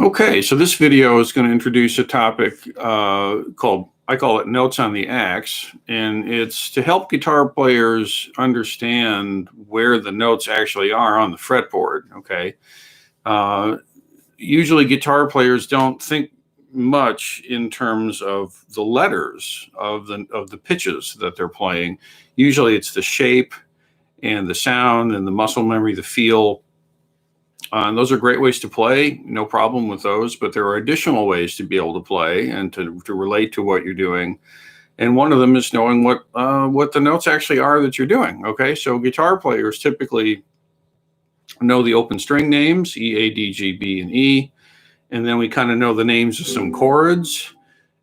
Okay, so this video is going to introduce a topic I call it Notes on the Axe, and it's to help guitar players understand where the notes actually are on the fretboard, okay? Uh, Usually guitar players don't think much in terms of the letters of the pitches that they're playing. Usually it's the shape and the sound and the muscle memory, the feel. And those are great ways to play, no problem with those, but there are additional ways to be able to play and to relate to what you're doing. And one of them is knowing what the notes actually are that you're doing. Okay, so guitar players typically know the open string names, E, A, D, G, B, and E. And then we kind of know the names of some chords.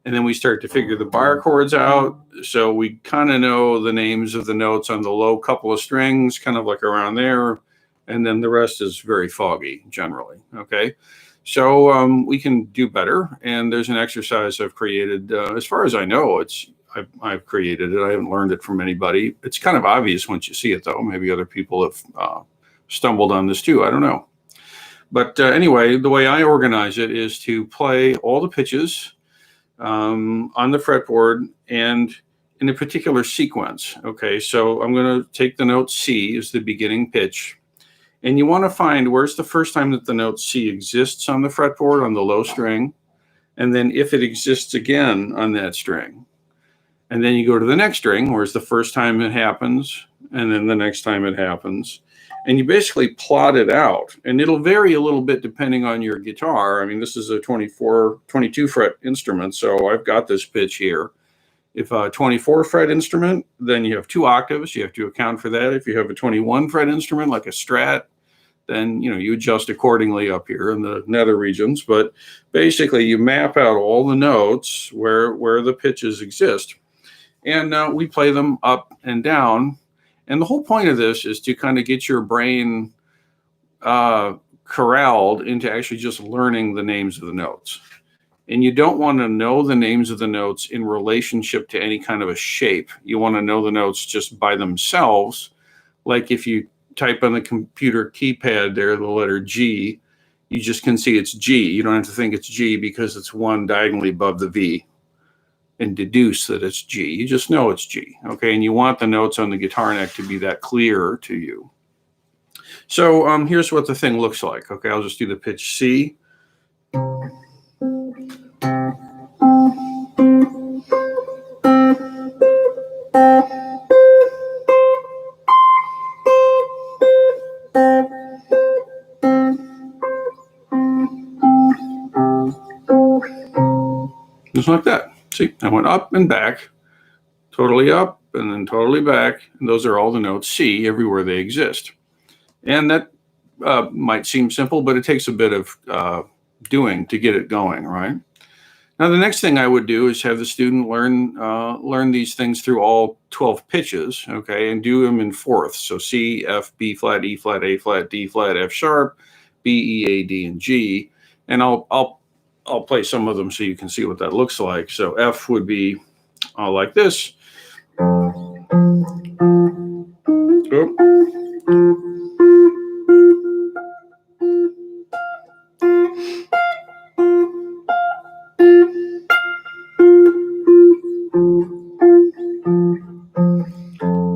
And then we start to figure the bar chords out. So we kind of know the names of the notes on the low couple of strings, kind of like around there. And then the rest is very foggy generally. Okay. So we can do better. And there's an exercise I've created. As far as I know, I've created it. I haven't learned it from anybody. It's kind of obvious once you see it, though. Maybe other people have stumbled on this too. I don't know. But anyway, the way I organize it is to play all the pitches on the fretboard and in a particular sequence. Okay, so I'm going to take the note C as the beginning pitch. And you want to find where's the first time that the note C exists on the fretboard on the low string, and then if it exists again on that string. And then you go to the next string, where's the first time it happens, and then the next time it happens. And you basically plot it out. And it'll vary a little bit depending on your guitar. I mean, this is a 22 fret instrument, so I've got this pitch here. If a 24 fret instrument, then you have 2 octaves. You have to account for that. If you have a 21 fret instrument like a Strat, then you adjust accordingly up here in the nether regions. But basically, you map out all the notes where the pitches exist, and we play them up and down. And the whole point of this is to kind of get your brain corralled into actually just learning the names of the notes. And you don't want to know the names of the notes in relationship to any kind of a shape. You want to know the notes just by themselves. Like if you type on the computer keypad there, the letter G, you just can see it's G. You don't have to think it's G because it's one diagonally above the V and deduce that it's G. You just know it's G, okay? And you want the notes on the guitar neck to be that clear to you. So here's what the thing looks like, okay? I'll just do the pitch C. Just like that. See, I went up and back, totally up and then totally back. And those are all the notes C everywhere they exist. And that might seem simple, but it takes a bit of doing to get it going, right? Now, the next thing I would do is have the student learn these things through all 12 pitches, okay, and do them in fourths. So C, F, B flat, E flat, A flat, D flat, F sharp, B, E, A, D, and G. And I'll play some of them so you can see what that looks like. So F would be like this.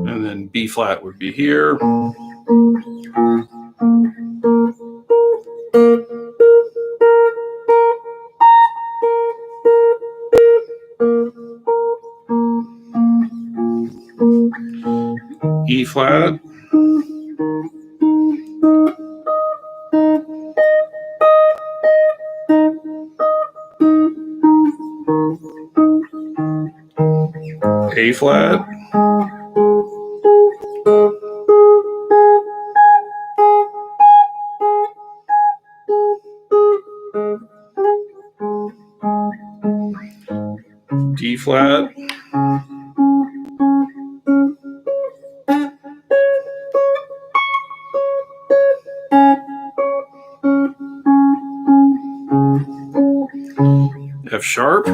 And then B flat would be here. E flat. A flat. D flat. F sharp.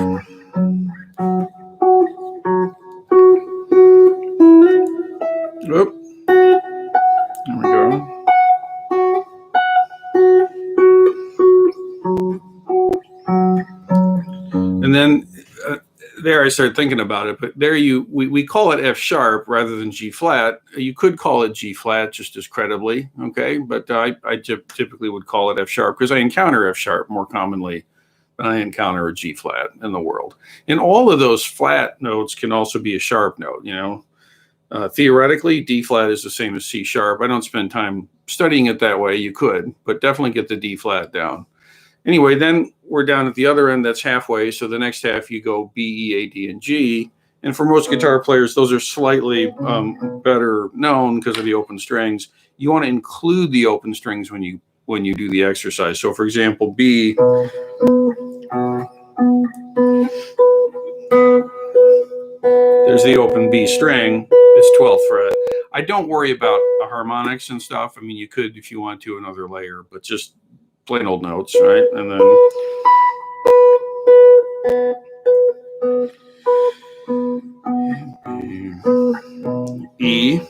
Oop. There we go. there I started thinking about it, but there we call it F sharp rather than G flat. You could call it G flat just as credibly, okay? But I typically would call it F sharp because I encounter F sharp more commonly than I encounter a G flat in the world. And all of those flat notes can also be a sharp note, you know. Theoretically, D flat is the same as C sharp. I don't spend time studying it that way. You could, but definitely get the D flat down. Anyway, then we're down at the other end. That's halfway. So the next half you go B, E, A, D, and G. And for most guitar players, those are slightly better known because of the open strings. You want to include the open strings when you do the exercise. So for example, B. There's the open B string. It's 12th fret. I don't worry about the harmonics and stuff. I mean, you could if you want to another layer, but just plain old notes, right? And then E.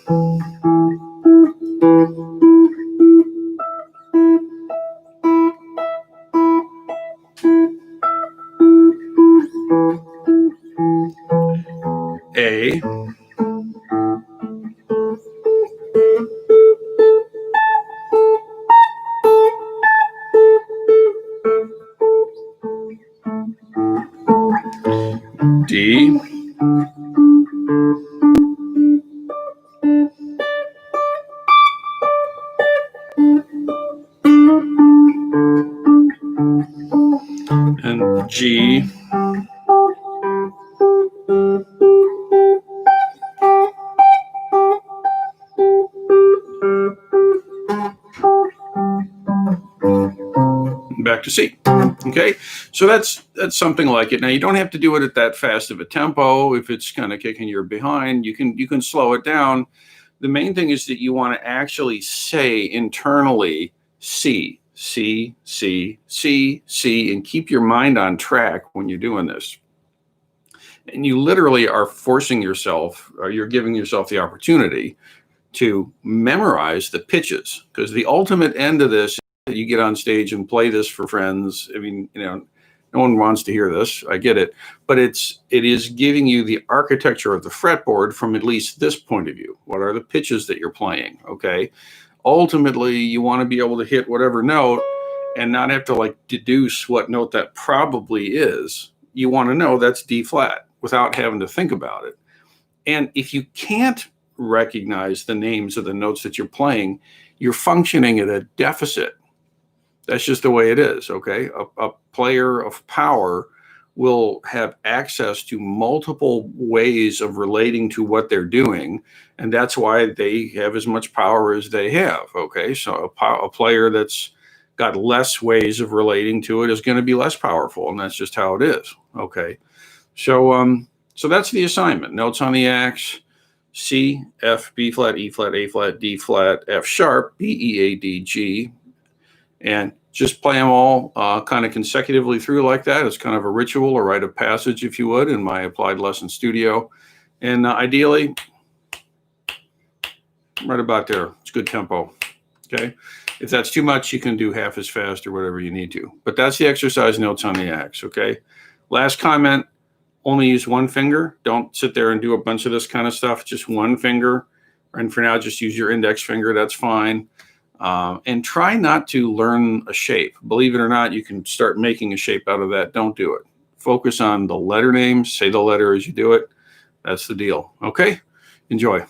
A. D. And G. Back to C. Okay, so that's something like it. Now you don't have to do it at that fast of a tempo. If it's kind of kicking you behind, you can slow it down. The main thing is that you want to actually say internally C, C, C, C, C, and keep your mind on track when you're doing this. And you literally are forcing yourself, or you're giving yourself the opportunity to memorize the pitches, because the ultimate end of this, you get on stage and play this for friends. I mean, you know, no one wants to hear this. I get it, but it is giving you the architecture of the fretboard from at least this point of view. What are the pitches that you're playing? Okay. Ultimately, you want to be able to hit whatever note and not have to like deduce what note that probably is. You want to know that's D flat without having to think about it. And if you can't recognize the names of the notes that you're playing, you're functioning at a deficit. That's just the way it is, okay? A player of power will have access to multiple ways of relating to what they're doing, and that's why they have as much power as they have, okay? So a player that's got less ways of relating to it is going to be less powerful, and that's just how it is, okay? So so that's the assignment. Notes on the axe: C, F, B flat, E flat, A flat, D flat, F sharp, B, E, A, D, G, and just play them all kind of consecutively through like that. It's kind of a ritual, or rite of passage, if you would, in my Applied Lesson Studio. And ideally, right about there. It's good tempo, okay? If that's too much, you can do half as fast or whatever you need to. But that's the exercise notes on the axe, okay? Last comment, only use one finger. Don't sit there and do a bunch of this kind of stuff. Just one finger. And for now, just use your index finger. That's fine. And try not to learn a shape. Believe it or not, you can start making a shape out of that. Don't do it. Focus on the letter names. Say the letter as you do it. That's the deal. Okay? Enjoy.